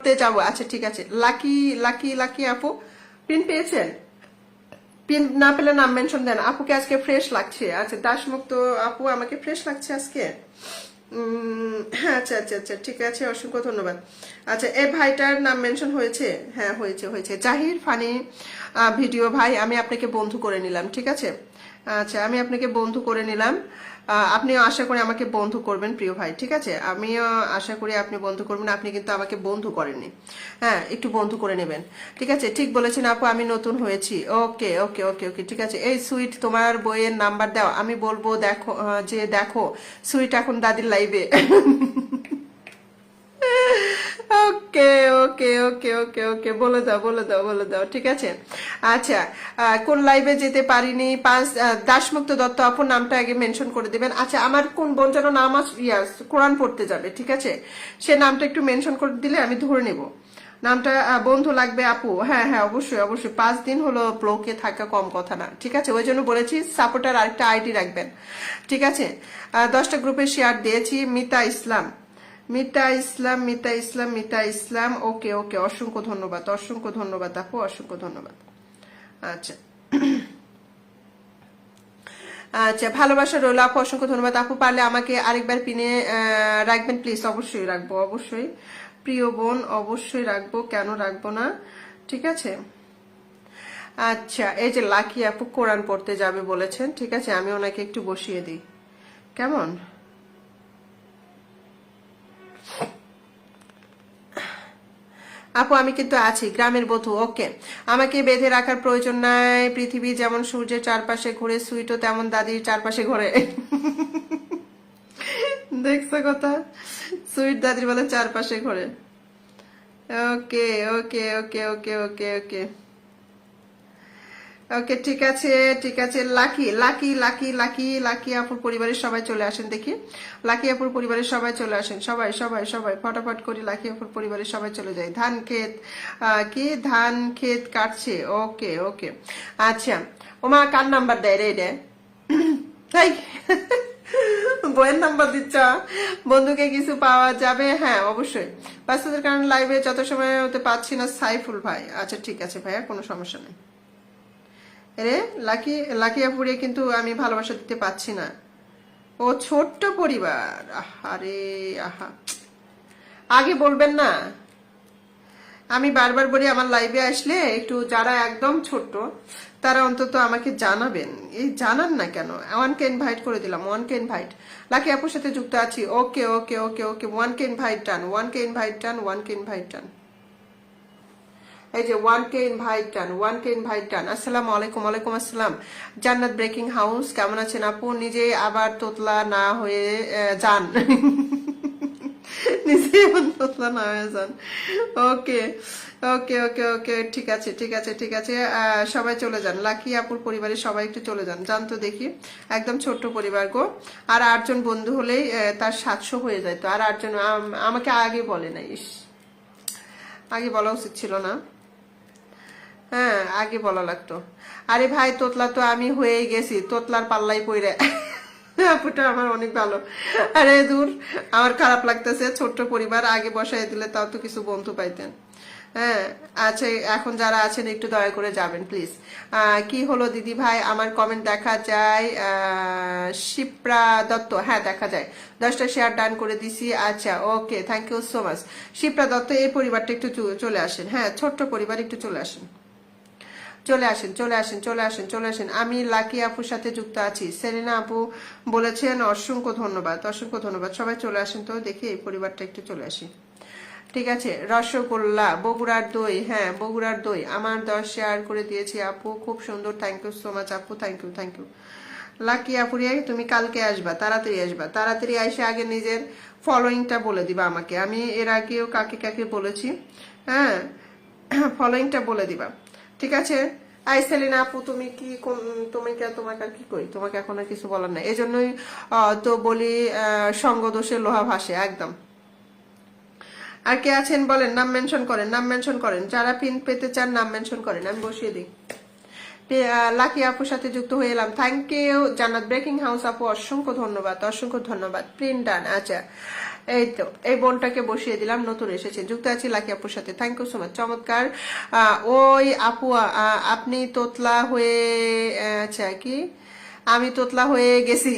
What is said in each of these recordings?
করতে যাব। আচ্ছা ঠিক আছে, লাকি লাকি লাকি আপু পিন পেয়েছেন? পিন না পেলে নাম মেনশন দেন। আপুকে আজকে ফ্রেশ লাগছে। আচ্ছা দাসমুক্ত আপু আমাকে ফ্রেশ লাগছে আজকে। হ্যাঁ আচ্ছা আচ্ছা আচ্ছা ঠিক আছে, অসংখ্য ধন্যবাদ। আচ্ছা এই ভাইটার নাম মেনশন হয়েছে? হ্যাঁ হয়েছে হয়েছে। জাহির ফানি ভিডিও ভাই, আমি আপনাকে বন্ধু করে নিলাম, ঠিক আছে? আচ্ছা আমি আপনাকে বন্ধু করে নিলাম। আপনিও আশা করি আমাকে বন্ধু করবেন প্রিয় ভাই, ঠিক আছে? আমিও আশা করি আপনি বন্ধু করবেন। আপনি কিন্তু আমাকে বন্ধু করেননি, হ্যাঁ একটু বন্ধু করে নেবেন, ঠিক আছে? ঠিক বলেছেন আপু, আমি নতুন হয়েছি। ওকে ওকে ওকে ওকে ঠিক আছে। এই সুইট তোমার বইয়ের নাম্বার দাও, আমি বলবো দেখো যে দেখো সুইট এখন দাদির লাইভে। ওকে ওকে ওকে ওকে ওকে বলে দাও বলে দাও বলে দাও, ঠিক আছে? আচ্ছা কোন লাইভে যেতে পারিনি, দাসমুক্ত দত্ত আপুর নামটা আগে মেনশন করে দিবেন। আচ্ছা আমার কোন বোন যেন নাম ইয়াস কোরআন পড়তে যাবে, ঠিক আছে? সে নামটা একটু মেনশন করে দিলে আমি ধরে নেব নামটা। বন্ধু লাগবে আপু? হ্যাঁ হ্যাঁ অবশ্যই অবশ্যই, 5 দিন হলো ব্লকে থাকা কম কথা না, ঠিক আছে? ওই জন্য বলেছি সাপোর্টার আরেকটা আইডি রাখবেন, ঠিক আছে? 10টা গ্রুপে শেয়ার দিয়েছি। মিতা ইসলাম মিতা ইসলাম মিতা ইসলাম মিতা ইসলাম, ওকে ওকে অসংখ্য ধন্যবাদ অসংখ্য ধন্যবাদ আপু, অসংখ্য ধন্যবাদ। আচ্ছা আচ্ছা ভালোবাসা রইল আপু, অসংখ্য ধন্যবাদ আপু। পারলে আমাকে আরেকবার পিনে রাখবেন প্লিজ। অবশ্যই রাখবো অবশ্যই প্রিয় বোন, অবশ্যই রাখবো, কেন রাখবো না, ঠিক আছে? আচ্ছা এই যে লাকি আপু কোরআন পড়তে যাবে বলেছেন, ঠিক আছে আমি ওনাকে একটু বসিয়ে দিই, কেমন? আপু আমি কিন্তু আছি, গ্রামের বধূ। ওকে, আমাকে বেঁধে রাখার প্রয়োজন নাই। পৃথিবী যেমন সূর্যের চারপাশে ঘুরে, সুইটও তেমন দাদির চারপাশে ঘোরে। দেখছো কথা, সুইট দাদির বলে চারপাশে ঘোরে। ওকে ওকে ওকে ওকে ওকে ওকে ওকে ঠিক আছে ঠিক আছে। Lucky lucky lucky lucky lucky আপুর পরিবারের সবাই চলে আসেন দেখি। লাকি আপুর পরিবারের সবাই চলে আসেন, সবাই সবাই সবাই ফটাফট করে লাকি আপুর পরিবারের সবাই চলে যায়। ধান ক্ষেত কি ধান ক্ষেত কাটছে? ওকে ওকে আচ্ছা। ওমা কার নাম্বার দেয় রে রে? তাই বইয়ের নাম্বার দিচ্ছ? বন্ধুকে কিছু পাওয়া যাবে? হ্যাঁ অবশ্যই। ব্যস্ততার কারণে লাইভে যত সময় হতে পাচ্ছি না সাইফুল ভাই। আচ্ছা ঠিক আছে ভাইয়া, কোনো সমস্যা নেই। রে লাকি লাকি আপুরে কিন্তু আমি ভালোবাসা দিতে পাচ্ছি না। ও ছোট্ট পরিবার, আরে আহা, আগে বলবেন না? আমি বারবার বলি আমার লাইভে আসলে একটু যারা একদম ছোট তারা অন্তত আমাকে জানাবেন। এই জানান না কেন? ওয়ানকে ইনভাইট করে দিলাম, ওয়ানকে ইনভাইট। লাকি আপুর সাথে যুক্ত আছি। ওকে ওকে ওকে ওকে ওয়ানকে ইনভাইট ডান, ওয়ানকে ইনভাইট ডান, ওয়ানকে ইনভাইট ডান। এই যে 1K ইনভাইট ডান, 1K ইনভাইট ডান। আসসালামু আলাইকুম। ওয়ালাইকুম আসসালাম। জান্নাত ব্রেকিং হাউস কেমন আছেন আপু? নিজে আবার তোতলা না হয়ে যান। নিজে তোতলা না হয়ে যান। ওকে ওকে ওকে ওকে ঠিক আছে ঠিক আছে ঠিক আছে। সবাই চলে যান, লাকি আপুর পরিবারের সবাই একটু চলে যান। যান তো দেখি, একদম ছোট্ট পরিবার গো। আর 8জন বন্ধু হলেই তার 700 হয়ে যায়। তো আর 8জন আমাকে আগে বলে নাই, আগে বলা উচিত ছিল না। হ্যাঁ আগে বলা লাগতো। আরে ভাই তোতলা তো আমি হয়েই গেছি, তোতলার পাল্লাই পইরে। আপুটা আমার অনেক ভালো। আরে দূর, আমার খারাপ লাগতেছে। ছোট্ট পরিবার, আগে বসাই দিলে তাও তো কিছু বন্ধু পাইতেন। হ্যাঁ আচ্ছা, এখন যারা আছেন একটু দয়া করে যাবেন প্লিজ। কি হলো দিদি ভাই, আমার কমেন্ট দেখা যায়? শিপ্রা দত্ত, হ্যাঁ দেখা যায়। 10টা শেয়ার ডান করে দিছি। আচ্ছা okay, thank you so much. Shipra Dutta, এই পরিবারটা একটু চলে আসেন। হ্যাঁ ছোট্ট পরিবার, একটু চলে আসেন চলে আসেন চলে আসেন চলে আসেন চলে আসেন। আমি লাকি আপুর সাথে যুক্ত আছি। সেলিনা আপু বলেছেন, অসংখ্য ধন্যবাদ অসংখ্য ধন্যবাদ। সবাই চলে আসেন তো দেখি, এই পরিবারটা একটু চলে আসি, ঠিক আছে? রসগোল্লা বগুড়ার দই, হ্যাঁ বগুড়ার দই। আমার 10 শেয়ার করে দিয়েছি আপু, খুব সুন্দর। থ্যাংক ইউ সো মাচ আপু, thank you thank you. Lucky আপুরিয়া তুমি কালকে আসবা, তাড়াতাড়ি আসবা। তাড়াতাড়ি এসে আগে নিজের ফলোয়িংটা বলে দিবা আমাকে। আমি এর আগেও কাকে কাকে বলেছি, হ্যাঁ ফলোয়িংটা বলে দিবা, ঠিক আছে? আই সেলিনা আপু তুমি কি তুমি তোমাকে আর কি করি, তোমাকে এখন আর কিছু বলার নাই। এজন্যই তো বলি সঙ্গ দোষে লোহা ভাসে একদম। আর কে আছেন বলেন, নাম মেনশন করেন, নাম মেনশন করেন। যারা পিন পেতে চান নাম মেনশন করেন, আমি বসিয়ে দিই। লাকি আপুর সাথে যুক্ত হয়ে এলাম, থ্যাংক ইউ। জান্নাত ব্রেকিং হাউস আপু অসংখ্য ধন্যবাদ অসংখ্য ধন্যবাদ। প্রিন্ট ডান, আচ্ছা এই তো এই বোনটাকে বসিয়ে দিলাম, নতুন এসেছে, যুক্ত আছি লাকি আপুর সাথে। থ্যাংক ইউ সো মাচ, চমৎকার। ওই আপু, আপনি তোতলা হয়ে, আচ্ছা কি, আমি তোতলা হয়ে গেছি।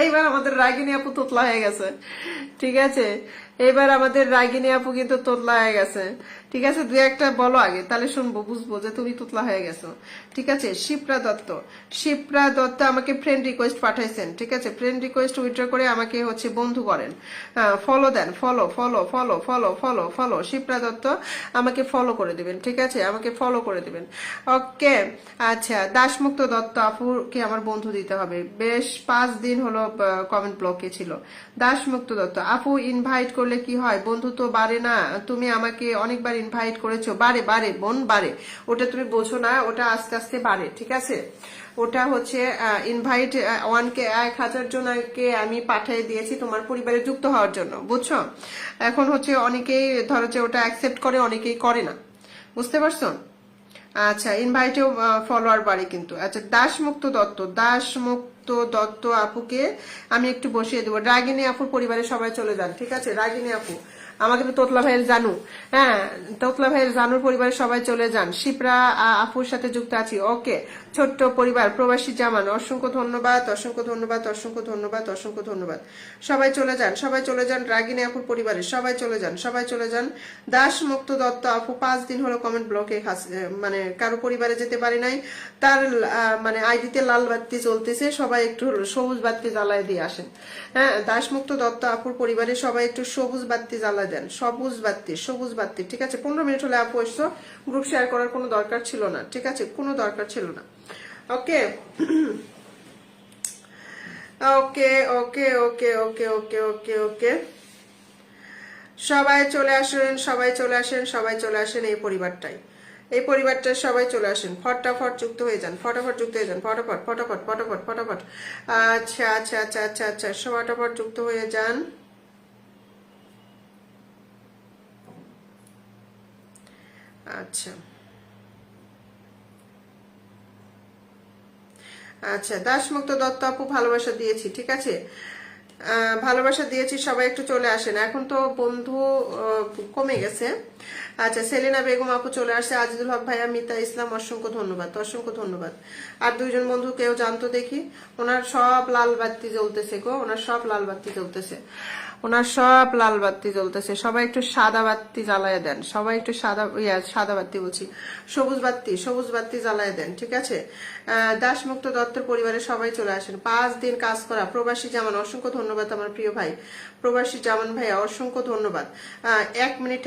এইবার আমাদের রাগিনী আপু তোতলা হয়ে গেছে, ঠিক আছে, এবার আমাদের রাগিনী আপু কিন্তু তোতলা হয়ে গেছে। ঠিক আছে, দুই একটা বলো আগে, তাহলে শুনবো, বুঝবো যে তুমি তোতলা হয়ে গেছো। ঠিক আছে, শিপ্রা দত্ত, শিপ্রা দত্ত আমাকে ফ্রেন্ড রিকোয়েস্ট পাঠাইছেন। ঠিক আছে, ফ্রেন্ড রিকোয়েস্ট উইথড্র করে আমাকে হচ্ছে বন্ধু করেন, ফলো দেন, follow follow follow follow follow follow, Shipra Dutta আমাকে ফলো করে দিবেন। ঠিক আছে, আমাকে ফলো করে দিবেন। ওকে, আচ্ছা, দাসমুক্ত দত্ত আপুকে আমার বন্ধু দিতে হবে, বেশ 5 দিন হলো কমেন্ট ব্লকে ছিল। দাসমুক্ত দত্ত আপু, ইনভাইট করলে কি হয়, বন্ধু তো বাড়ে না, তুমি আমাকে অনেকবার ইনভাইট করেছো, বাড়ে বাড়ে বোন বাড়ে, ওটা তুমি বোঝো না, ওটা আস্তে আস্তে বাড়ে। ঠিক আছে, ওটা হচ্ছে ইনভাইট 1000 জনকে আমি পাঠিয়ে দিয়েছি তোমার পরিবারে যুক্ত হওয়ার জন্য, বুঝছো। এখন হচ্ছে অনেকেই ধরো যে ওটা অ্যাকসেপ্ট করে, অনেকেই করে না, বুঝতে পারছো। আচ্ছা, ইনভাইটেও ফলোয়ার বাড়ে কিন্তু। আচ্ছা, দাসমুক্ত দত্ত, দাসমুক্ত দত্ত আপুকে আমি একটু বসিয়ে দেবো। রাগিনী আপুর পরিবারে সবাই চলে যান। ঠিক আছে, রাগিনী আপু আমাকে তো তোতলা ভাইয়ের জানু, হ্যাঁ, তোতলা ভাইয়ের জানুর পরিবারে সবাই চলে যান। শিপ্রা আপুর সাথে যুক্ত আছি। ওকে, ছোট্ট পরিবার প্রবাসী জামান, অসংখ্য ধন্যবাদ, অসংখ্য ধন্যবাদ, অসংখ্য ধন্যবাদ, অসংখ্য ধন্যবাদ। সবাই চলে যান, সবাই চলে যান, রাগিনী আপুর পরিবারে সবাই চলে যান, সবাই চলে যান। দাসমুক্ত দত্ত আপু 5 দিন হলো কমেন্ট ব্লকে, মানে কারো পরিবারে যেতে পারি নাই, তার মানে আইডিতে লাল বাতি চলতেছে, সবাই একটু সবুজ বাতি জ্বালায় দিয়ে আসেন। হ্যাঁ, দাসমুক্ত দত্ত আপুর পরিবারে সবাই একটু সবুজ বাতি জ্বালায় দেন, সবুজ বাতি, সবুজ বাতি। ঠিক আছে, 15 মিনিট হলে আপু এসছো, গ্রুপ শেয়ার করার কোনো দরকার ছিল না। ঠিক আছে, কোনো দরকার ছিল না। ওকে, ওকে ওকে ওকে ওকে ওকে ওকে ওকে, সবাই চলে আসেন, সবাই চলে আসেন, সবাই চলে আসেন এই পরিবারটাই, এই পরিবারটায় সবাই চলে আসেন, ফটাফট যুক্ত হয়ে যান, ফটাফট যুক্ত হয়ে যান, ফটাফট ফটাফট ফটাফট ফটাফট। আচ্ছা আচ্ছা আচ্ছা আচ্ছা আচ্ছা, ফটাফট যুক্ত হয়ে যান। আচ্ছা আচ্ছা, দাসমুক্ত দত্ত আপু ভালোবাসা দিয়েছি। ঠিক আছে, ভালোবাসা দিয়েছি, সবাই একটু চলে আসেন। এখন তো বন্ধু কমে গেছে। আচ্ছা, সেলিনা বেগম আপু চলে আসছে, আজিজুল হক ভাইয়া, মিতা ইসলাম, অসংখ্য ধন্যবাদ, অসংখ্য ধন্যবাদ। আর 2 জন বন্ধু কেউ জানতো দেখি, ওনার সব লাল বাতি জ্বলতেছে গো, ওনার সব লাল বাতি জ্বলতেছে, ওনার সব লাল বাতি জ্বলতেছে। সবাই একটু সাদা বাতি জ্বালায় দেন, সবাই একটু সাদা বাতি বলছি, সবুজ বাতি, সবুজ বাতি জ্বালায় দেন। ঠিক আছে, দাসমুক্ত দত্তের পরিবারে সবাই চলে আসেন। 5 দিন কাজ করা প্রবাসী জামান, অসংখ্য ধন্যবাদ আমার প্রিয় ভাই প্রবাসী জামান ভাইয়া, অসংখ্য ধন্যবাদ। 1 মিনিট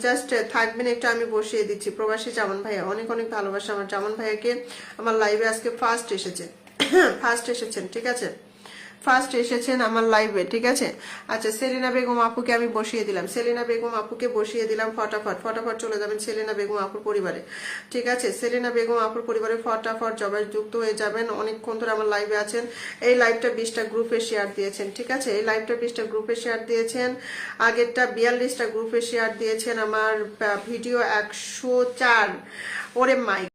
জাস্ট থাকবেন একটু, আমি বসিয়ে দিচ্ছি। প্রবাসী জামান ভাইয়া, অনেক অনেক ভালোবাসা আমার জামান ভাইয়াকে, আমার লাইভে আজকে ফার্স্ট এসেছে, ফার্স্ট এসেছেন। ঠিক আছে, ফার্স্ট এসেছেন আমার লাইভে। ঠিক আছে, আচ্ছা, সেলিনা বেগম আপুকে আমি বসিয়ে দিলাম, সেলিনা বেগম আপুকে বসিয়ে দিলাম, ফটাফট ফটাফট চলে যাবেন সেলিনা বেগম আপুর পরিবারে। ঠিক আছে, সেলিনা বেগম আপুর পরিবারে ফটাফট সবাই যুক্ত হয়ে যাবেন। অনেকক্ষণ ধরে আমার লাইভে আছেন, এই লাইভটা 20টা গ্রুপে শেয়ার দিয়েছেন। ঠিক আছে, এই লাইভটা 20টা গ্রুপে শেয়ার দিয়েছেন, আগেরটা 42টা গ্রুপে শেয়ার দিয়েছেন, আমার ভিডিও 104। ওরে মাই